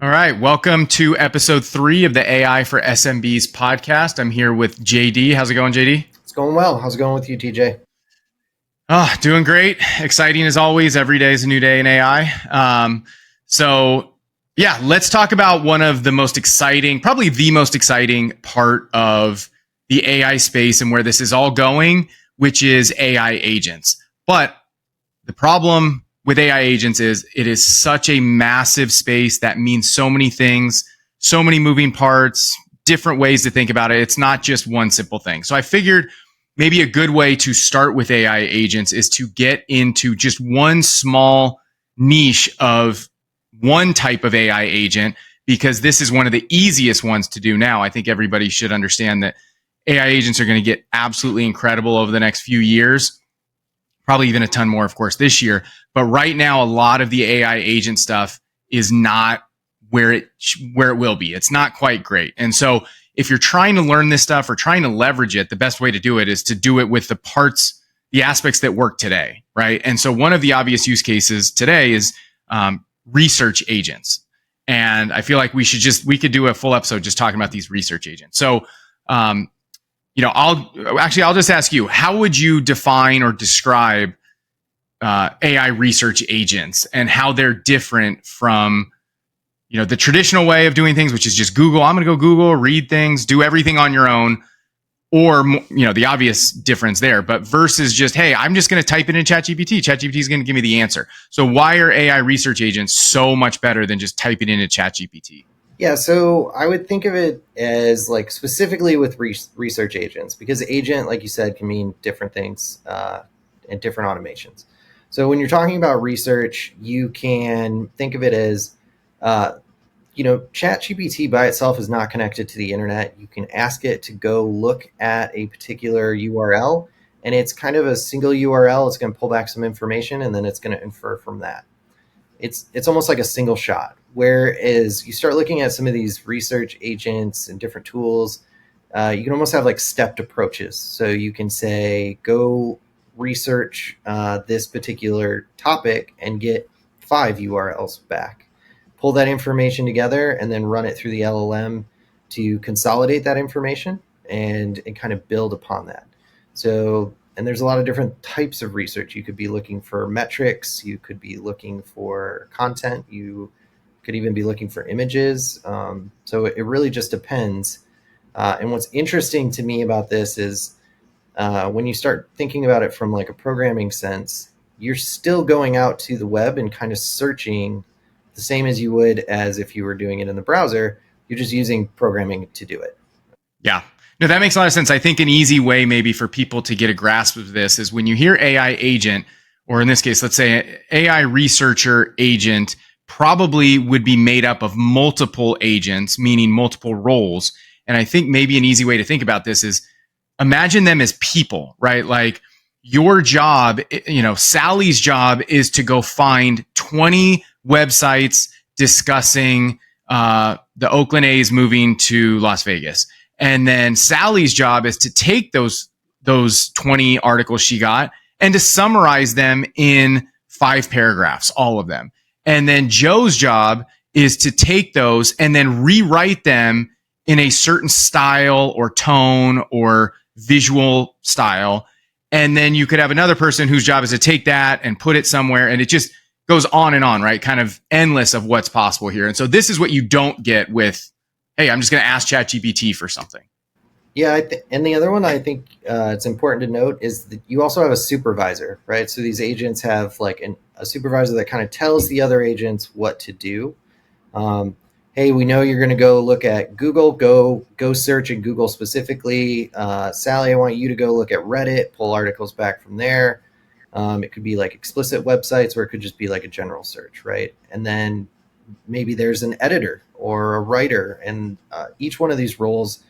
All right. Welcome to episode 3 of the AI for SMBs podcast. I'm here with JD. How's it going, JD? It's going well. How's it going with you, TJ? Doing great. Exciting as always. Every day is a new day in AI. Let's talk about one of the most exciting, probably the most exciting part of the AI space and where this is all going, which is AI agents. But the problem with AI agents is it is such a massive space that means so many things, so many moving parts, different ways to think about it. It's not just one simple thing. So I figured maybe a good way to start with AI agents is to get into just one small niche of one type of AI agent, because this is one of the easiest ones to do now. I think everybody should understand that AI agents are going to get absolutely incredible over the next few years. Probably even a ton more, of course, this year. But right now, a lot of the AI agent stuff is not where it will be. It's not quite great. And so if you're trying to learn this stuff or trying to leverage it, the best way to do it is to do it with the aspects that work today, right? And so one of the obvious use cases today is research agents. And I feel like we could do a full episode just talking about these research agents. So I'll just ask you, how would you define or describe AI research agents and how they're different from, the traditional way of doing things, which is just Google. I'm going to go Google, read things, do everything on your own, or, the obvious difference there, but versus just, hey, I'm just going to type it in ChatGPT. ChatGPT is going to give me the answer. So why are AI research agents so much better than just typing it into ChatGPT? Yeah, so I would think of it as like specifically with research agents, because agent, like you said, can mean different things and different automations. So when you're talking about research, you can think of it as, ChatGPT by itself is not connected to the internet. You can ask it to go look at a particular URL, and it's kind of a single URL. It's going to pull back some information, and then it's going to infer from that. It's almost like a single shot. Whereas you start looking at some of these research agents and different tools, you can almost have like stepped approaches. So you can say, go research this particular topic and get 5 URLs back. Pull that information together and then run it through the LLM to consolidate that information and kind of build upon that. So, and there's a lot of different types of research. You could be looking for metrics. You could be looking for content. You could even be looking for images. So it really just depends. And what's interesting to me about this is when you start thinking about it from like a programming sense, you're still going out to the web and kind of searching the same as you would as if you were doing it in the browser. You're just using programming to do it. Yeah. No, that makes a lot of sense. I think an easy way maybe for people to get a grasp of this is when you hear AI agent, or in this case, let's say AI researcher agent, probably would be made up of multiple agents, meaning multiple roles. And I think maybe an easy way to think about this is imagine them as people, right? Like your job, Sally's job is to go find 20 websites discussing the Oakland A's moving to Las Vegas. And then Sally's job is to take those 20 articles she got and to summarize them in 5 paragraphs, all of them. And then Joe's job is to take those and then rewrite them in a certain style or tone or visual style. And then you could have another person whose job is to take that and put it somewhere. And it just goes on and on, right? Kind of endless of what's possible here. And so this is what you don't get with, hey, I'm just going to ask ChatGPT for something. Yeah, and the other one I think it's important to note is that you also have a supervisor, right? So these agents have like a supervisor that kind of tells the other agents what to do. Hey, we know you're going to go look at Google. Go search in Google specifically. Sally, I want you to go look at Reddit, pull articles back from there. It could be like explicit websites, or it could just be like a general search, right? And then maybe there's an editor or a writer, and each one of these roles,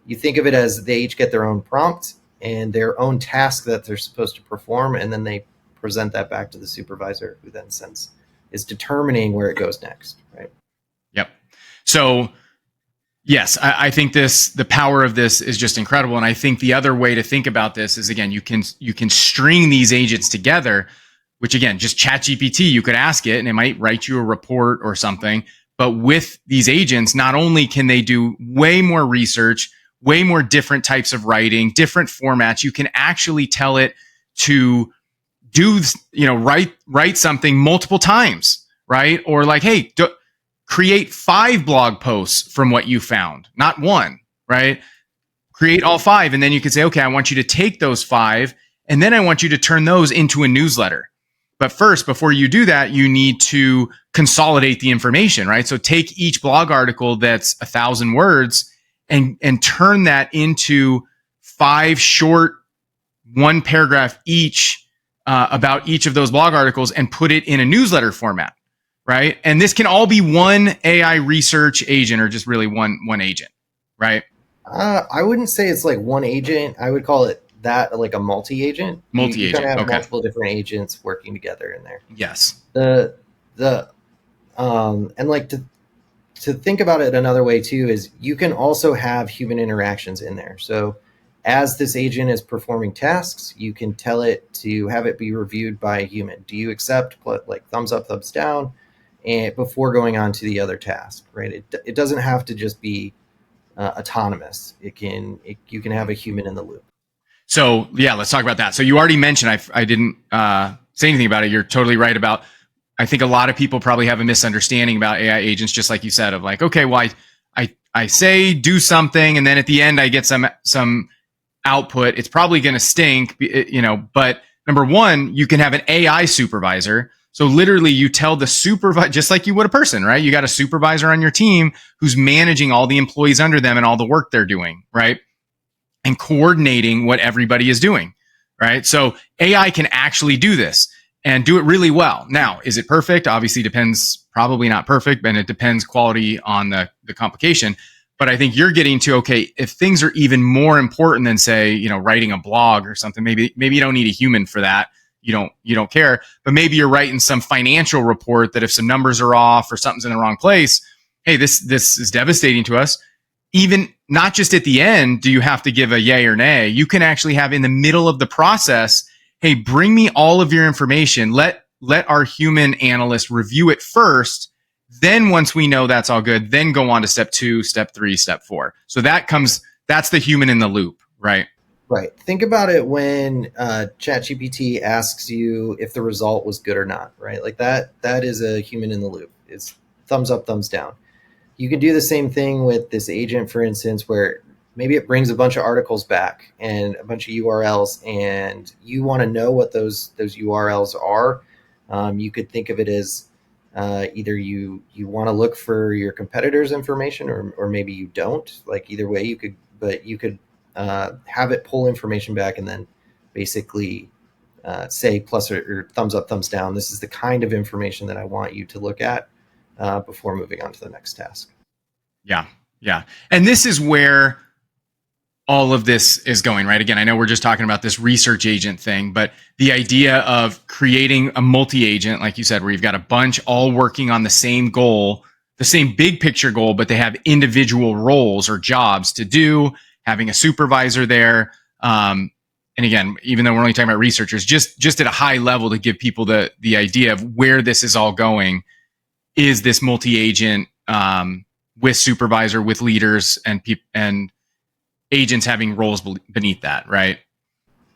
you think of it as they each get their own prompt and their own task that they're supposed to perform, and then they present that back to the supervisor, who then is determining where it goes next, right? Yep. So yes, I think the power of this is just incredible. And I think the other way to think about this is, again, you can string these agents together, which again, just ChatGPT, you could ask it and it might write you a report or something. But with these agents, not only can they do way more research, way more different types of writing, different formats, you can actually tell it to do, write something multiple times, right? Or like, hey, create 5 blog posts from what you found, not one, right? Create all 5. And then you can say, okay, I want you to take those 5, and then I want you to turn those into a newsletter. But first, before you do that, you need to consolidate the information, right? So take each blog article that's 1,000 words and turn that into 5 short, 1 paragraph each about each of those blog articles, and put it in a newsletter format, right? And this can all be one AI research agent, or just really one agent, right? I wouldn't say it's like one agent. I would call it that, like a multi-agent. You kind of have multiple different agents working together in there. Yes. And like to think about it another way too is you can also have human interactions in there. So as this agent is performing tasks, you can tell it to have it be reviewed by a human. Do you accept, like thumbs up, thumbs down, and before going on to the other task, right? It doesn't have to just be autonomous. You can have a human in the loop. So yeah, let's talk about that. So you already mentioned, I didn't say anything about it. You're totally right about, I think a lot of people probably have a misunderstanding about AI agents, just like you said, of like, okay, well, I say do something, and then at the end I get some output. It's probably going to stink, but number one, you can have an AI supervisor. So literally you tell the supervisor, just like you would a person, right? You got a supervisor on your team who's managing all the employees under them and all the work they're doing, right? And coordinating what everybody is doing, right? So AI can actually do this and do it really well. Now, is it perfect? Obviously depends, probably not perfect, and it depends quality on the complication. But I think you're getting to, okay, if things are even more important than, say, writing a blog or something, maybe you don't need a human for that. You don't care, but maybe you're writing some financial report that if some numbers are off or something's in the wrong place, hey, this is devastating to us. Even not just at the end, do you have to give a yay or nay? You can actually have in the middle of the process, hey, bring me all of your information. Let our human analyst review it first. Then once we know that's all good, then go on to step 2, step 3, step 4. So that's the human in the loop, right? Right. Think about it when ChatGPT asks you if the result was good or not, right? Like that is a human in the loop. It's thumbs up, thumbs down. You can do the same thing with this agent, for instance, where maybe it brings a bunch of articles back and a bunch of URLs, and you want to know what those URLs are. You could think of it as either you want to look for your competitors' information, or maybe you don't. Like either way, you could have it pull information back and then basically say plus or thumbs up, thumbs down. This is the kind of information that I want you to look at before moving on to the next task. Yeah. And this is where all of this is going, right? Again, I know we're just talking about this research agent thing, but the idea of creating a multi-agent, like you said, where you've got a bunch all working on the same goal, the same big picture goal, but they have individual roles or jobs to do, having a supervisor there. And again, even though we're only talking about researchers, just at a high level to give people the idea of where this is all going, is this multi-agent with supervisor, with leaders and agents having roles beneath that, right?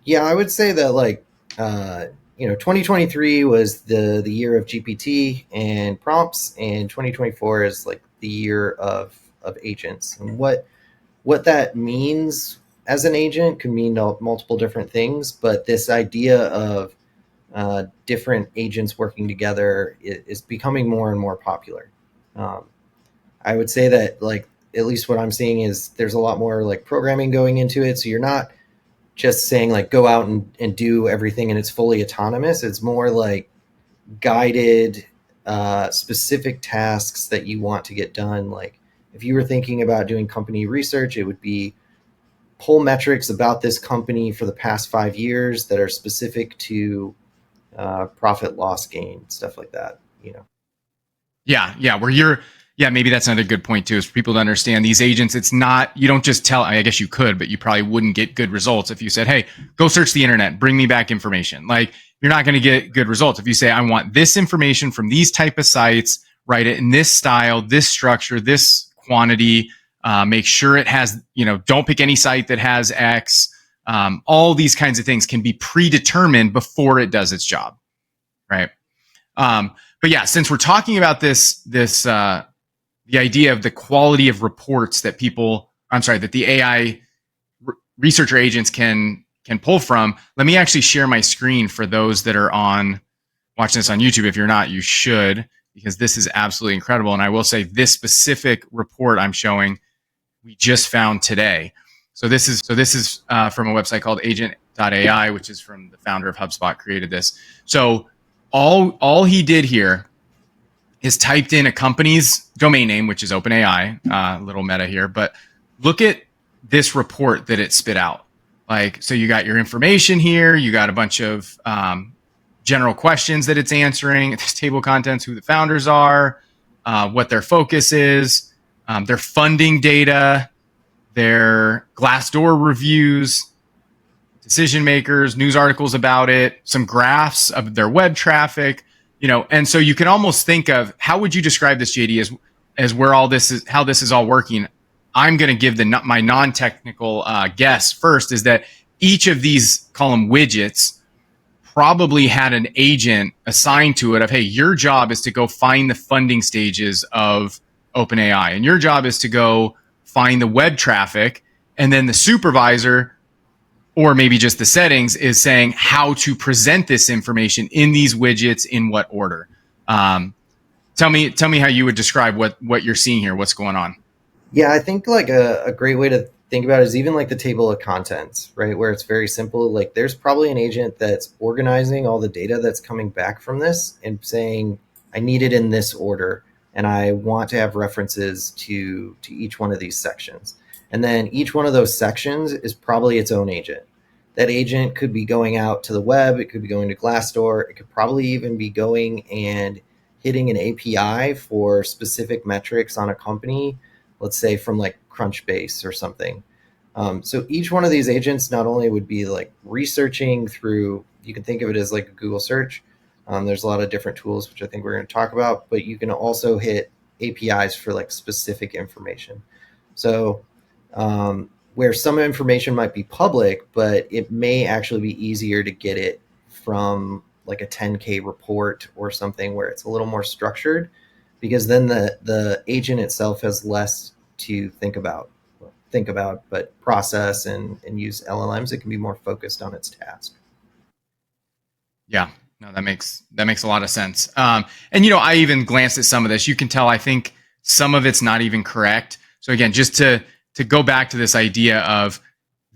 Yeah, I would say that 2023 was the year of GPT and prompts, and 2024 is like the year of agents. And what that means as an agent could mean multiple different things, but this idea of different agents working together is becoming more and more popular. I would say that, like, at least what I'm seeing is there's a lot more like programming going into it. So you're not just saying like go out and do everything and it's fully autonomous. It's more like guided specific tasks that you want to get done. Like if you were thinking about doing company research, it would be pull metrics about this company for the past 5 years that are specific to profit, loss, gain, stuff like that, Yeah, maybe that's another good point too, is for people to understand these agents. It's not, you don't just tell, I guess you could, but you probably wouldn't get good results if you said, hey, go search the internet, bring me back information. Like, you're not going to get good results. If you say, I want this information from these type of sites write it in this style, this structure, this quantity, make sure it has, don't pick any site that has X. All these kinds of things can be predetermined before it does its job, right? But yeah, since we're talking about the idea of the quality of reports that the AI researcher agents can pull from, let me actually share my screen for those that are watching this on YouTube. If you're not, you should, because this is absolutely incredible. And I will say this specific report I'm showing, we just found today. So this is from a website called agent.ai, which is from the founder of HubSpot, created this. So all he did here is typed in a company's domain name, which is OpenAI, little meta here, but look at this report that it spit out. So you got your information here, you got a bunch of general questions that it's answering, this table of contents, who the founders are, what their focus is, their funding data, their Glassdoor reviews, decision makers, news articles about it, some graphs of their web traffic, and so you can almost think of, how would you describe this, JD, as where all this is, how this is all working? I'm going to give my non-technical guess first, is that each of these, call them widgets, probably had an agent assigned to it of, hey, your job is to go find the funding stages of OpenAI, and your job is to go find the web traffic, and then the supervisor, or maybe just the settings, is saying how to present this information in these widgets, in what order. Tell me how you would describe what you're seeing here, what's going on. Yeah, I think like a great way to think about it is even like the table of contents, right? Where it's very simple. Like there's probably an agent that's organizing all the data that's coming back from this and saying, I need it in this order, and I want to have references to each one of these sections. And then each one of those sections is probably its own agent. That agent could be going out to the web. It could be going to Glassdoor. It could probably even be going and hitting an API for specific metrics on a company, let's say from like Crunchbase or something. So each one of these agents not only would be like researching through, you can think of it as like a Google search. There's a lot of different tools, which I think we're going to talk about, but you can also hit APIs for like specific information. So where some information might be public, but it may actually be easier to get it from like a 10K report or something where it's a little more structured, because then the agent itself has less to think about, but process and use LLMs. It can be more focused on its task. Yeah, no, that makes a lot of sense. And I even glanced at some of this. You can tell, I think some of it's not even correct. So again, just to go back to this idea of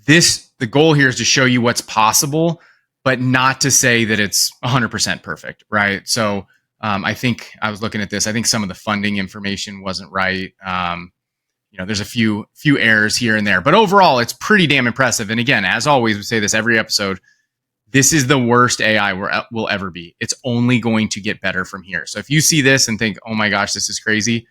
this, the goal here is to show you what's possible, but not to say that it's 100% perfect, right? So I think I was looking at this. I think some of the funding information wasn't right. There's a few errors here and there, but overall, it's pretty damn impressive. And again, as always, we say this every episode, this is the worst AI will ever be. It's only going to get better from here. So if you see this and think, oh my gosh, this is crazy,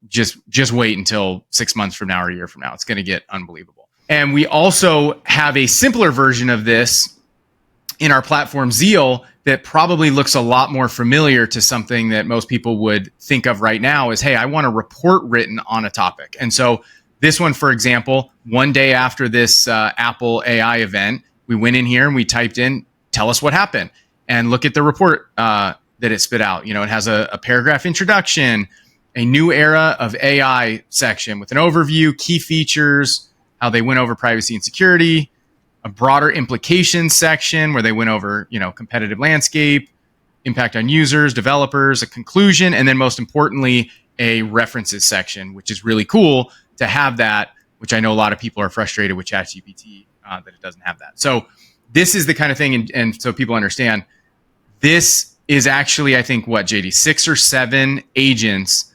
just wait until 6 months from now or a year from now. It's going to get unbelievable. And we also have a simpler version of this in our platform, Zeal, that probably looks a lot more familiar to something that most people would think of right now is, hey, I want a report written on a topic. And so this one, for example, one day after this Apple AI event, we went in here and we typed in, tell us what happened, and look at the report that it spit out. It has a paragraph introduction, a new era of AI section with an overview, key features, how they went over privacy and security, a broader implications section where they went over, competitive landscape, impact on users, developers, a conclusion, and then most importantly, a references section, which is really cool to have that, which I know a lot of people are frustrated with ChatGPT that it doesn't have that. So this is the kind of thing, and so people understand, this is actually, I think, what, JD, 6 or 7 agents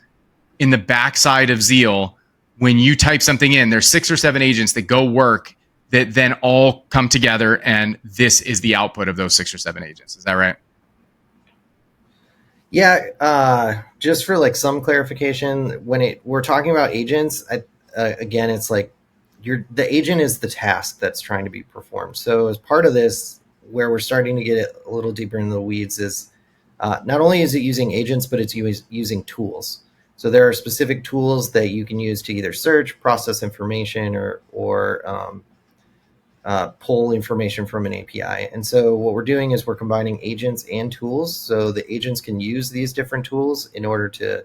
in the backside of Zeal. When you type something in, there's 6 or 7 agents that go work that then all come together, and this is the output of those 6 or 7 agents. Is that right? Yeah. Just for like some clarification, when we're talking about agents, again, it's like the agent is the task that's trying to be performed. So as part of this, where we're starting to get a little deeper in the weeds, is Not only is it using agents, but it's using tools. So there are specific tools that you can use to either search, process information, or pull information from an API. And so what we're doing is we're combining agents and tools. So the agents can use these different tools in order to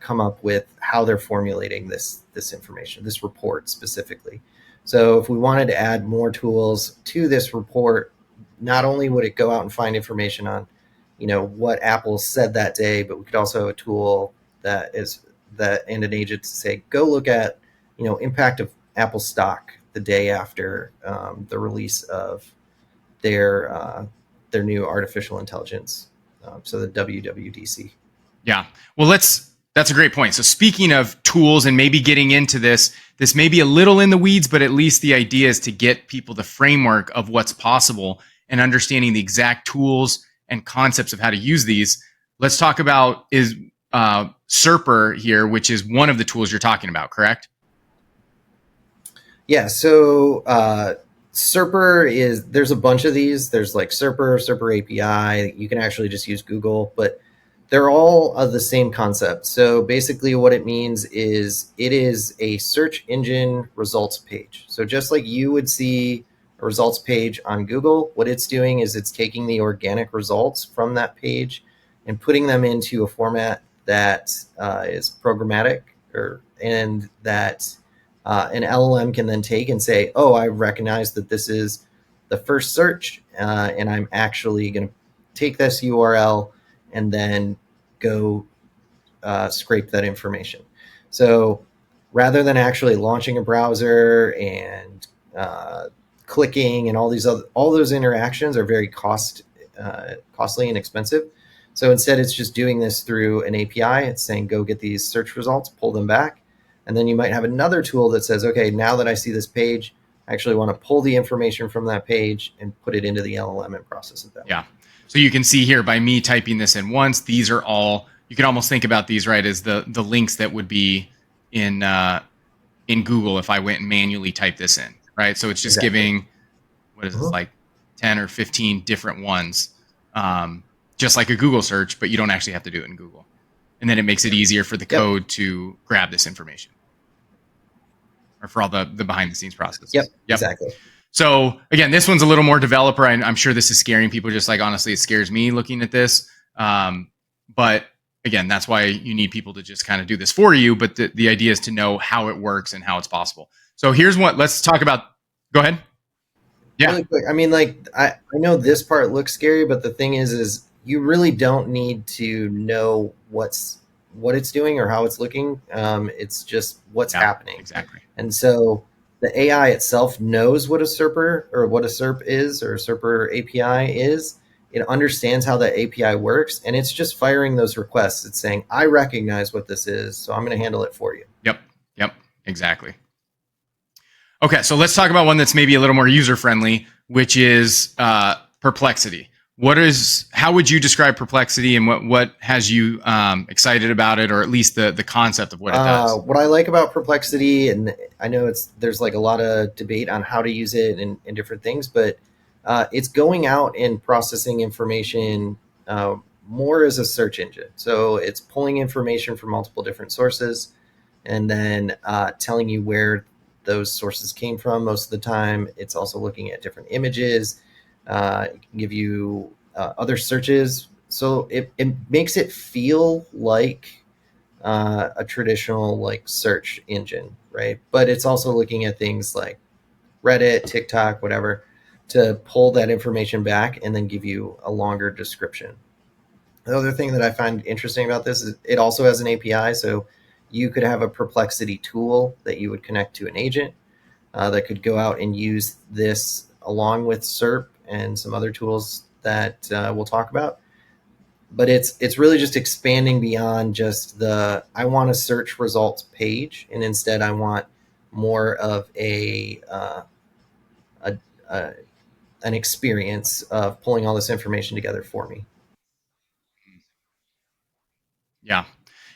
come up with how they're formulating this information, this report specifically. So if we wanted to add more tools to this report, not only would it go out and find information on, what Apple said that day, but we could also have a tool and an agent to say, go look at, impact of Apple stock the day after the release of their new artificial intelligence, so the WWDC. Yeah. Well, that's a great point. So speaking of tools and maybe getting into this may be a little in the weeds, but at least the idea is to get people the framework of what's possible and understanding the exact tools and concepts of how to use these. Let's talk about SERPer here, which is one of the tools you're talking about, correct? Yeah. So SERPer there's a bunch of these. There's like SERPer API. You can actually just use Google, but they're all of the same concept. So basically what it means is it is a search engine results page. So just like you would see a results page on Google, what it's doing is it's taking the organic results from that page and putting them into a format that is programmatic, and that an LLM can then take and say, oh, I recognize that this is the first search, and I'm actually going to take this URL and then go scrape that information. So rather than actually launching a browser and clicking and all those interactions are very costly and expensive. So instead, it's just doing this through an API. It's saying, go get these search results, pull them back. And then you might have another tool that says, okay, now that I see this page, I actually want to pull the information from that page and put it into the LLM and process it that way. Yeah. So you can see here by me typing this in once, these are all, you can almost think about these, right, as the links that would be in Google if I went and manually typed this in, right? So it's just giving, what is this, like 10 or 15 different ones, just like a Google search, but you don't actually have to do it in Google. And then it makes it easier for the code to grab this information, or for all the behind the scenes processes. Yep, exactly. So again, this one's a little more developer. I'm sure this is scaring people, just like, honestly, it scares me looking at this. But again, that's why you need people to just kind of do this for you. But the idea is to know how it works and how it's possible. So here's let's talk about, go ahead. Yeah. Really quick. I mean, like, I know this part looks scary, but the thing is you really don't need to know what it's doing or how it's looking. It's just what's happening. Exactly. And so the AI itself knows what a SERPer or what a SERP is, or a SERPer API is. It understands how that API works, and it's just firing those requests. It's saying, I recognize what this is, so I'm going to handle it for you. Yep, exactly. Okay, so let's talk about one that's maybe a little more user-friendly, which is Perplexity. How would you describe Perplexity, and what has you excited about it, or at least the concept of what it does? What I like about Perplexity, and I know there's like a lot of debate on how to use it and different things, but it's going out and processing information more as a search engine. So it's pulling information from multiple different sources and then telling you where those sources came from. Most of the time, it's also looking at different images. It can give you other searches. So it makes it feel like a traditional like search engine, right? But it's also looking at things like Reddit, TikTok, whatever, to pull that information back and then give you a longer description. The other thing that I find interesting about this is it also has an API. So you could have a Perplexity tool that you would connect to an agent that could go out and use this along with SERP and some other tools that we'll talk about. But it's really just expanding beyond just I want a search results page, and instead I want more of an experience of pulling all this information together for me.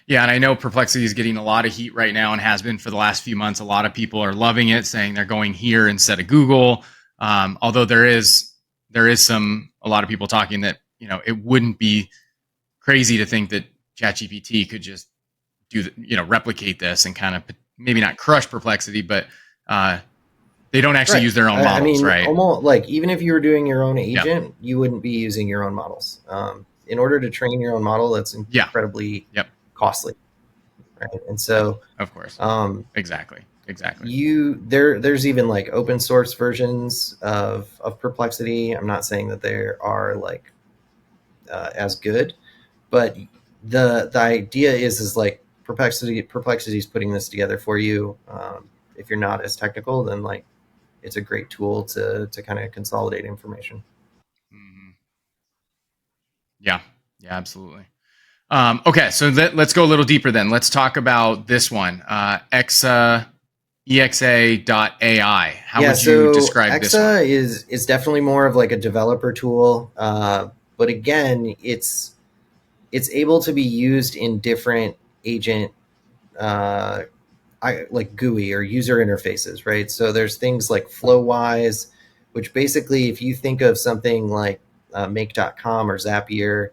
Yeah, and I know Perplexity is getting a lot of heat right now and has been for the last few months. A lot of people are loving it, saying they're going here instead of Google. Although there is a lot of people talking that it wouldn't be crazy to think that ChatGPT could just replicate this and kind of maybe not crush Perplexity, but they don't actually use their own models, right? Almost like even if you were doing your own agent, you wouldn't be using your own models. In order to train your own model, that's incredibly costly, right? And so, of course, exactly. There's even like open source versions of Perplexity. I'm not saying that they are like as good, but the idea is like Perplexity is putting this together for you. If you're not as technical, then like it's a great tool to kind of consolidate information. Mm-hmm. Yeah, absolutely. Okay, so let's go a little deeper then. Let's talk about this one, exa.ai. How would you describe this one? Exa is definitely more of like a developer tool, but again, it's able to be used in different agent like GUI or user interfaces, right? So there's things like Flowise, which basically, if you think of something like make.com or Zapier,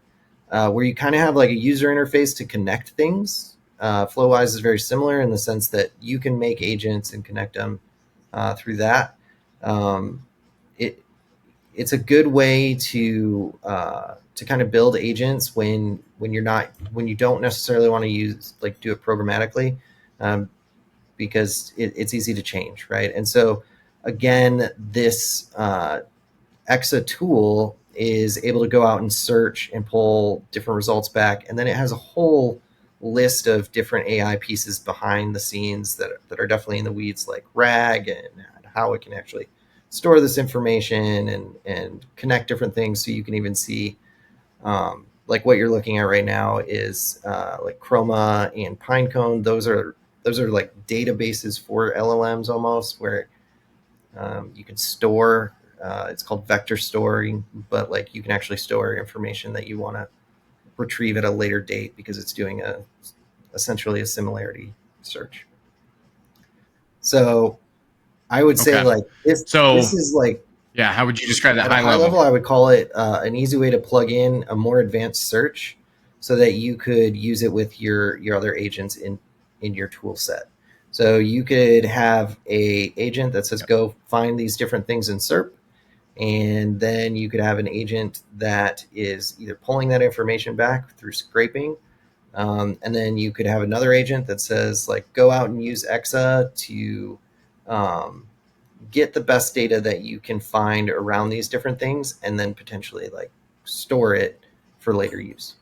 where you kind of have like a user interface to connect things. Flowise is very similar in the sense that you can make agents and connect them through that. It's a good way to kind of build agents when you don't necessarily want to do it programmatically, because it's easy to change, right? And so again, this Exa tool is able to go out and search and pull different results back, and then it has a whole list of different AI pieces behind the scenes that are definitely in the weeds, like RAG and how it can actually store this information and connect different things. So you can even see, like what you're looking at right now is like Chroma and Pinecone. Those are like databases for LLMs almost, where you can store. It's called vector storing, but like you can actually store information that you want to retrieve at a later date because it's doing essentially a similarity search. So I would say like this is like, how would you describe that at a high level? I would call it an easy way to plug in a more advanced search so that you could use it with your other agents in your tool set. So you could have a agent that says, go find these different things in SERP. And then you could have an agent that is either pulling that information back through scraping. And then you could have another agent that says, like, go out and use Exa to get the best data that you can find around these different things, and then potentially like store it for later use.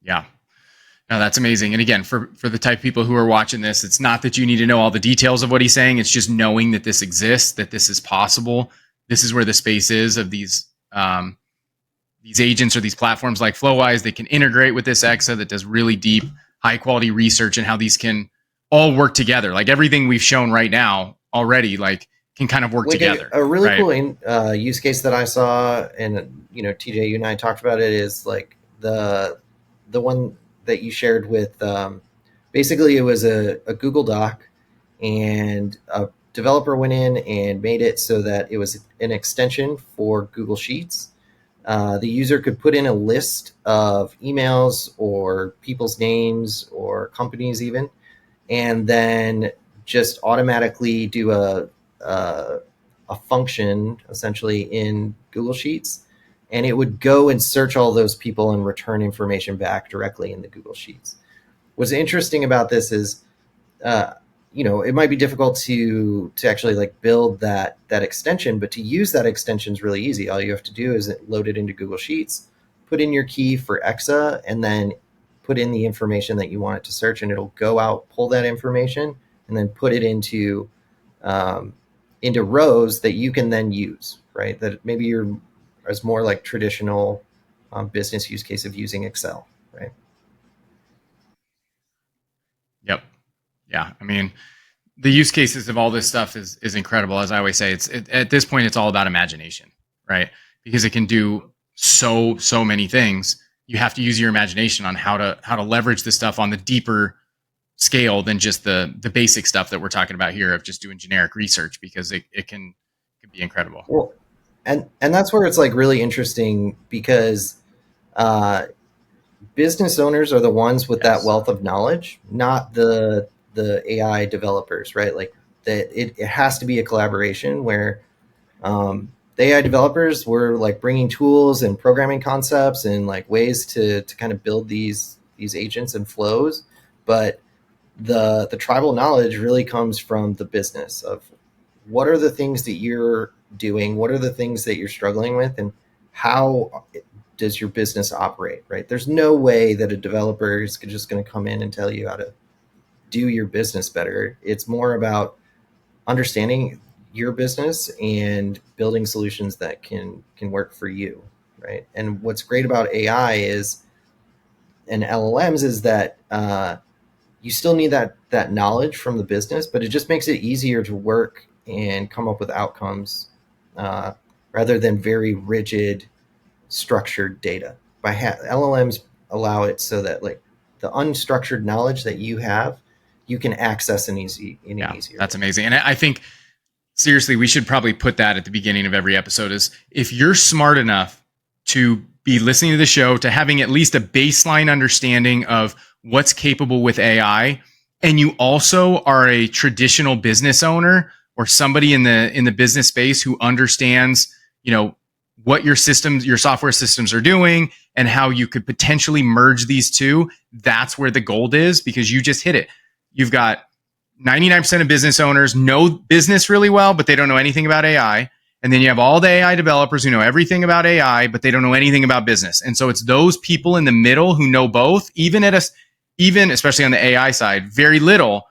Yeah. No, that's amazing. And again, for the type of people who are watching this, it's not that you need to know all the details of what he's saying. It's just knowing that this exists, that this is possible. This is where the space is of these agents or these platforms like Flowise. They can integrate with this Exa that does really deep, high quality research, and how these can all work together. Like everything we've shown right now already, like can kind of work together. A really cool use case that I saw, and TJ, you and I talked about it, is like the one that you shared with, basically it was a Google Doc, and a developer went in and made it so that it was an extension for Google Sheets. The user could put in a list of emails or people's names or companies even, and then just automatically do a function essentially in Google Sheets, and it would go and search all those people and return information back directly in the Google Sheets. What's interesting about this is, it might be difficult to actually like build that extension, but to use that extension is really easy. All you have to do is load it into Google Sheets, put in your key for Exa, and then put in the information that you want it to search, and it'll go out, pull that information, and then put it into rows that you can then use, right? That maybe you're as more like traditional business use case of using Excel, right? Yep. Yeah. I mean, the use cases of all this stuff is incredible. As I always say, at this point, it's all about imagination, right? Because it can do so many things. You have to use your imagination on how to leverage this stuff on the deeper scale than just the basic stuff that we're talking about here of just doing generic research, because it can be incredible. Well, And that's where it's like really interesting because uh, business owners are the ones with that Yes. wealth of knowledge, not the AI developers, right? Like that it has to be a collaboration where the AI developers were like bringing tools and programming concepts and like ways to kind of build these agents and flows, but the tribal knowledge really comes from the business of what are the things that you're doing, what are the things that you're struggling with, and how does your business operate, right? There's no way that a developer is just going to come in and tell you how to do your business better. It's more about understanding your business and building solutions that can work for you, right? And what's great about AI is and LLMs is that you still need that knowledge from the business, but it just makes it easier to work and come up with outcomes uh, rather than very rigid, structured data. LLMs allow it so that like the unstructured knowledge that you have, you can access in an Yeah, easier that's way. amazing. And I think seriously, we should probably put that at the beginning of every episode is if you're smart enough to be listening to the show, to having at least a baseline understanding of what's capable with AI, and you also are a traditional business owner or somebody in the business space who understands, you know, what your systems, your software systems are doing and how you could potentially merge these two, that's where the gold is because you just hit it. You've got 99% of business owners know business really well, but they don't know anything about AI. And then you have all the AI developers who know everything about AI, but they don't know anything about business. And so it's those people in the middle who know both, even especially on the AI side, very little.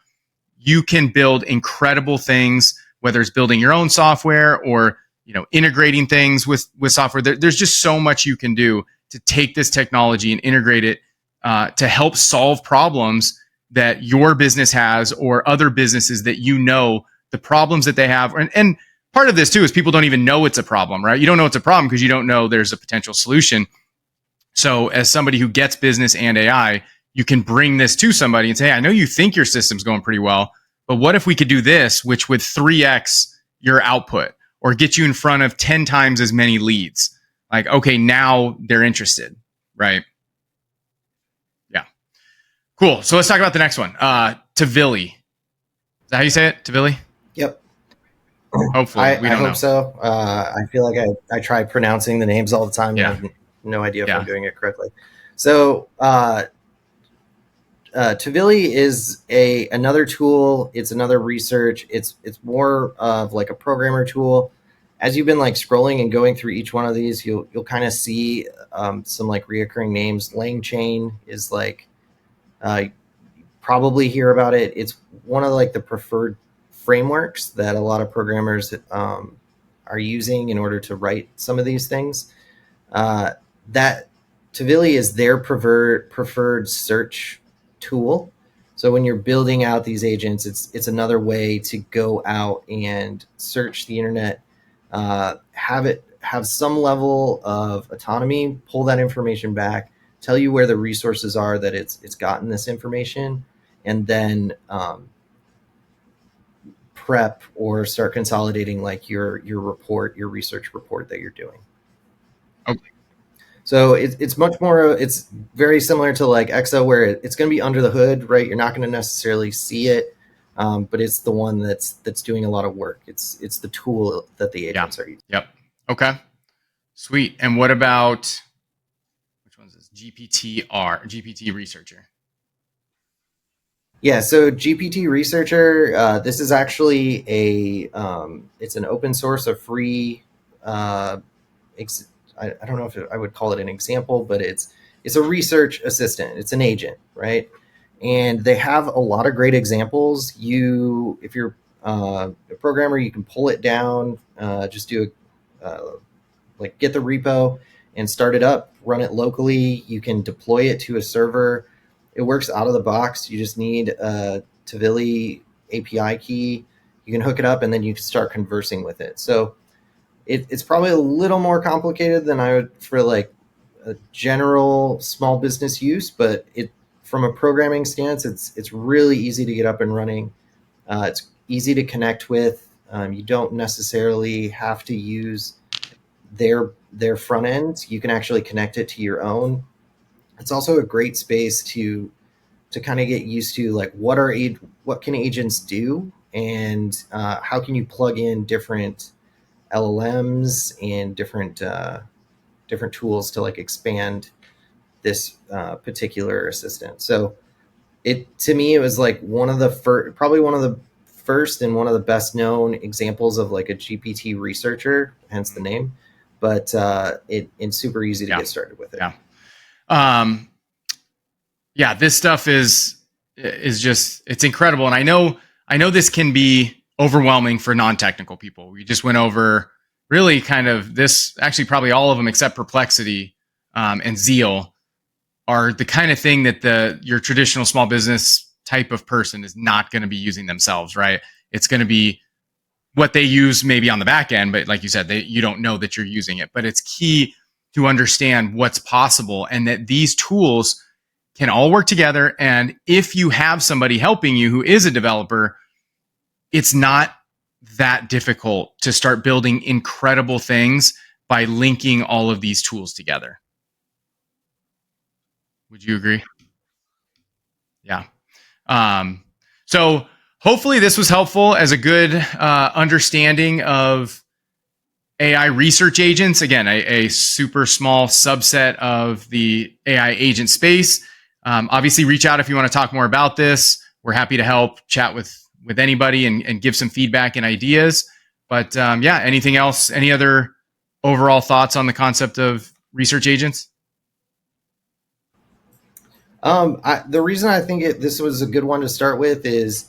You can build incredible things, whether it's building your own software or integrating things with software. There's just so much you can do to take this technology and integrate it to help solve problems that your business has or other businesses that the problems that they have. And part of this too is people don't even know it's a problem, right? You don't know it's a problem because you don't know there's a potential solution. So as somebody who gets business and AI, you can bring this to somebody and say, hey, I know you think your system's going pretty well, but what if we could do this, which would 3x your output or get you in front of 10 times as many leads? Like, okay, now they're interested, right? Yeah. Cool. So let's talk about the next one. Tavili. Is that how you say it? Tavili? Yep. Hopefully. We I don't hope know. so. I feel like I try pronouncing the names all the time and I Yeah. have no idea if Yeah. I'm doing it correctly. So Tavili is another tool. It's another research. It's more of like a programmer tool. As you've been like scrolling and going through each one of these, you'll kind of see some like reoccurring names. LangChain is like probably hear about it. It's one of like the preferred frameworks that a lot of programmers are using in order to write some of these things. That Tavili is their preferred search tool. So when you're building out these agents, it's another way to go out and search the internet, have some level of autonomy, pull that information back, tell you where the resources are that it's gotten this information, and then prep or start consolidating like your research report that you're doing. Okay. So it's much more. It's very similar to like EXO, where it's going to be under the hood, right? You're not going to necessarily see it, but it's the one that's doing a lot of work. It's the tool that the agents are using. Yep. Okay. Sweet. And what about which one's this? GPT Researcher. Yeah. So GPT Researcher, this is actually it's an open source, a free. I don't know if I would call it an example, but it's a research assistant. It's an agent, right? And they have a lot of great examples. If you're a programmer, you can pull it down, just do like get the repo and start it up, run it locally. You can deploy it to a server. It works out of the box. You just need a Tavili API key. You can hook it up and then you can start conversing with it. So it's probably a little more complicated than I would for like a general small business use, but from a programming stance, it's really easy to get up and running. It's easy to connect with. You don't necessarily have to use their front end. You can actually connect it to your own. It's also a great space to kind of get used to, like, what can agents do, and how can you plug in different LLMs and different tools to like expand this particular assistant. So to me, it was like one of the probably one of the first and one of the best known examples of like a GPT researcher, hence the name. But it's super easy to get started with it. Yeah, this stuff is just, it's incredible. And I know this can be overwhelming for non-technical people. We just went over really kind of this, actually probably all of them except Perplexity and Zeal are the kind of thing that your traditional small business type of person is not going to be using themselves, right? It's going to be what they use maybe on the back end, but like you said, you don't know that you're using it. But it's key to understand what's possible and that these tools can all work together. And if you have somebody helping you who is a developer, it's not that difficult to start building incredible things by linking all of these tools together. Would you agree? Yeah. So hopefully this was helpful as a good understanding of AI research agents. Again, a super small subset of the AI agent space. Obviously, reach out if you want to talk more about this. We're happy to help chat with anybody and give some feedback and ideas. But yeah, anything else? Any other overall thoughts on the concept of research agents? The reason I think this was a good one to start with is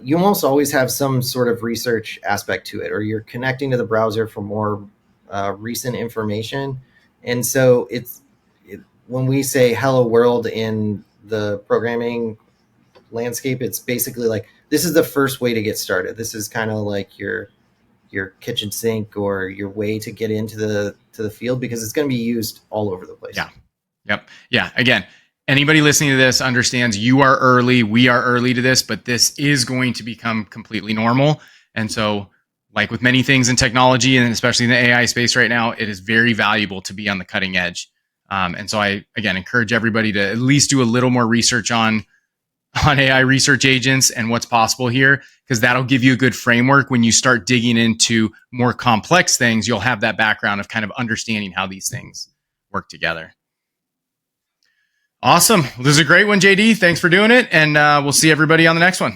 you almost always have some sort of research aspect to it, or you're connecting to the browser for more recent information. And so when we say hello world in the programming landscape, it's basically like, this is the first way to get started. This is kind of like your kitchen sink or your way to get into the field, because it's going to be used all over the place. Yeah. Yep. Yeah. Again, anybody listening to this understands you are early. We are early to this, but this is going to become completely normal. And so, like with many things in technology, and especially in the AI space right now, it is very valuable to be on the cutting edge. And so I, again, encourage everybody to at least do a little more research on AI research agents and what's possible here, because that'll give you a good framework. When you start digging into more complex things, you'll have that background of kind of understanding how these things work together. Awesome. Well, this is a great one, JD. Thanks for doing it. And we'll see everybody on the next one.